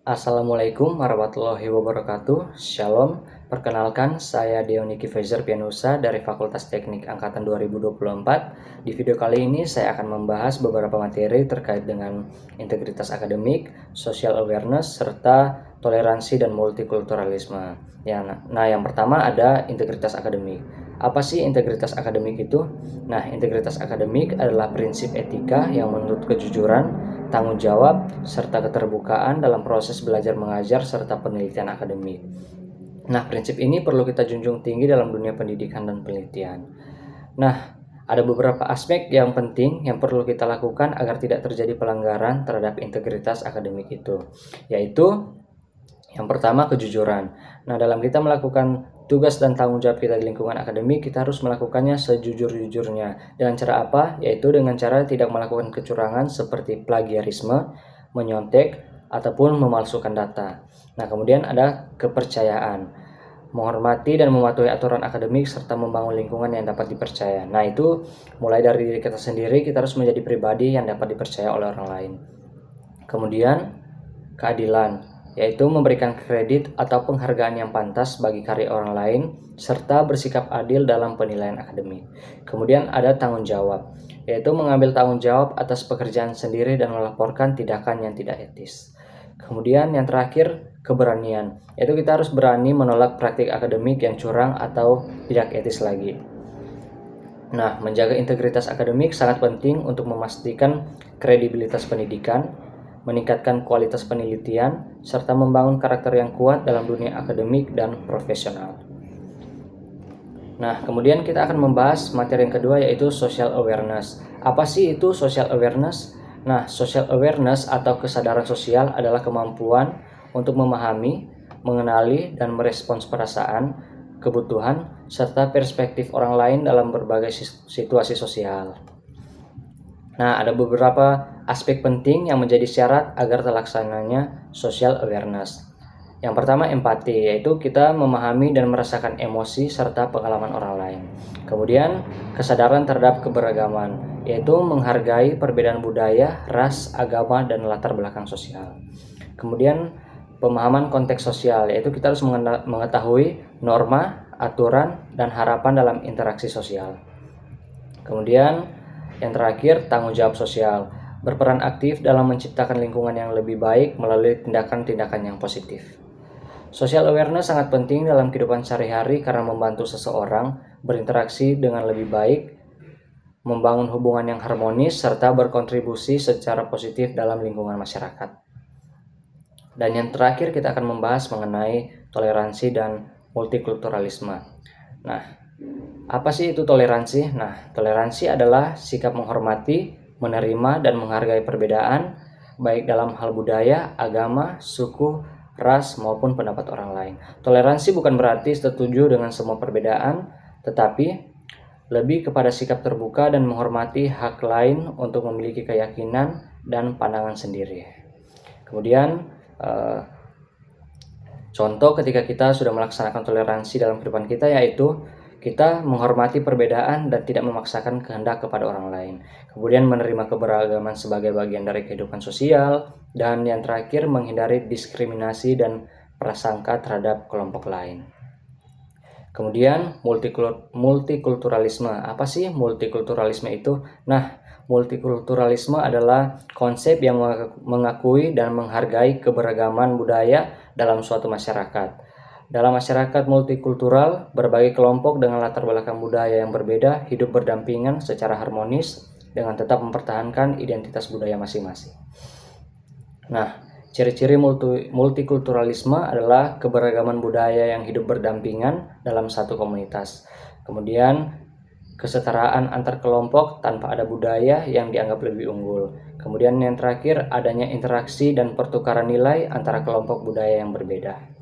Assalamualaikum warahmatullahi wabarakatuh. Shalom. Perkenalkan, saya Deoniki Fezer Pianusa dari Fakultas Teknik Angkatan 2024. Di video kali ini saya akan membahas beberapa materi terkait dengan integritas akademik, social awareness, serta toleransi dan multikulturalisme. Yang pertama ada integritas akademik. Apa sih integritas akademik itu? Nah, integritas akademik adalah prinsip etika yang menuntut kejujuran, tanggung jawab, serta keterbukaan dalam proses belajar mengajar serta penelitian akademik. Nah, prinsip ini perlu kita junjung tinggi dalam dunia pendidikan dan penelitian. Nah, ada beberapa aspek yang penting yang perlu kita lakukan agar tidak terjadi pelanggaran terhadap integritas akademik itu, yaitu yang pertama, kejujuran. Nah, dalam kita melakukan tugas dan tanggung jawab kita di lingkungan akademik, kita harus melakukannya sejujur-jujurnya. Dengan cara apa? Yaitu dengan cara tidak melakukan kecurangan seperti plagiarisme, menyontek, ataupun memalsukan data. Nah, kemudian ada kepercayaan. Menghormati dan mematuhi aturan akademik serta membangun lingkungan yang dapat dipercaya. Nah, itu mulai dari diri kita sendiri, kita harus menjadi pribadi yang dapat dipercaya oleh orang lain. Kemudian, keadilan, yaitu memberikan kredit atau penghargaan yang pantas bagi karya orang lain, serta bersikap adil dalam penilaian akademik. Kemudian ada tanggung jawab, yaitu mengambil tanggung jawab atas pekerjaan sendiri dan melaporkan tindakan yang tidak etis. Kemudian yang terakhir, keberanian, yaitu kita harus berani menolak praktik akademik yang curang atau tidak etis lagi. Nah, menjaga integritas akademik sangat penting untuk memastikan kredibilitas pendidikan, meningkatkan kualitas penelitian, serta membangun karakter yang kuat dalam dunia akademik dan profesional. Nah, kemudian kita akan membahas materi yang kedua, yaitu social awareness. Apa sih itu social awareness? Nah, social awareness atau kesadaran sosial adalah kemampuan untuk memahami, mengenali, dan merespons perasaan, kebutuhan, serta perspektif orang lain dalam berbagai situasi sosial. Nah, ada beberapa aspek penting yang menjadi syarat agar terlaksananya social awareness. Yang pertama, empati, yaitu kita memahami dan merasakan emosi serta pengalaman orang lain. Kemudian, kesadaran terhadap keberagaman, yaitu menghargai perbedaan budaya, ras, agama, dan latar belakang sosial. Kemudian, pemahaman konteks sosial, yaitu kita harus mengetahui norma, aturan, dan harapan dalam interaksi sosial. Kemudian, yang terakhir, tanggung jawab sosial, berperan aktif dalam menciptakan lingkungan yang lebih baik melalui tindakan-tindakan yang positif. Social awareness sangat penting dalam kehidupan sehari-hari karena membantu seseorang berinteraksi dengan lebih baik, membangun hubungan yang harmonis, serta berkontribusi secara positif dalam lingkungan masyarakat. Dan yang terakhir, kita akan membahas mengenai toleransi dan multikulturalisme. Nah, apa sih itu toleransi? Nah, toleransi adalah sikap menghormati, menerima, dan menghargai perbedaan, baik dalam hal budaya, agama, suku, ras, maupun pendapat orang lain. Toleransi bukan berarti setuju dengan semua perbedaan, tetapi lebih kepada sikap terbuka dan menghormati hak lain untuk memiliki keyakinan dan pandangan sendiri. Kemudian, contoh ketika kita sudah melaksanakan toleransi dalam kehidupan kita, yaitu kita menghormati perbedaan dan tidak memaksakan kehendak kepada orang lain. Kemudian menerima keberagaman sebagai bagian dari kehidupan sosial. Dan yang terakhir, menghindari diskriminasi dan prasangka terhadap kelompok lain. Kemudian multikulturalisme. Apa sih multikulturalisme itu? Nah, multikulturalisme adalah konsep yang mengakui dan menghargai keberagaman budaya dalam suatu masyarakat. Dalam masyarakat multikultural, berbagai kelompok dengan latar belakang budaya yang berbeda hidup berdampingan secara harmonis dengan tetap mempertahankan identitas budaya masing-masing. Nah, ciri-ciri multikulturalisme adalah keberagaman budaya yang hidup berdampingan dalam satu komunitas. Kemudian, kesetaraan antar kelompok tanpa ada budaya yang dianggap lebih unggul. Kemudian yang terakhir, adanya interaksi dan pertukaran nilai antara kelompok budaya yang berbeda.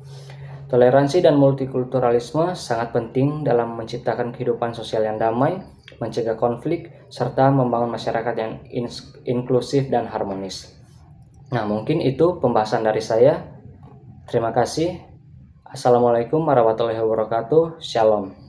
Toleransi dan multikulturalisme sangat penting dalam menciptakan kehidupan sosial yang damai, mencegah konflik, serta membangun masyarakat yang inklusif dan harmonis. Nah, mungkin itu pembahasan dari saya. Terima kasih. Assalamualaikum warahmatullahi wabarakatuh. Shalom.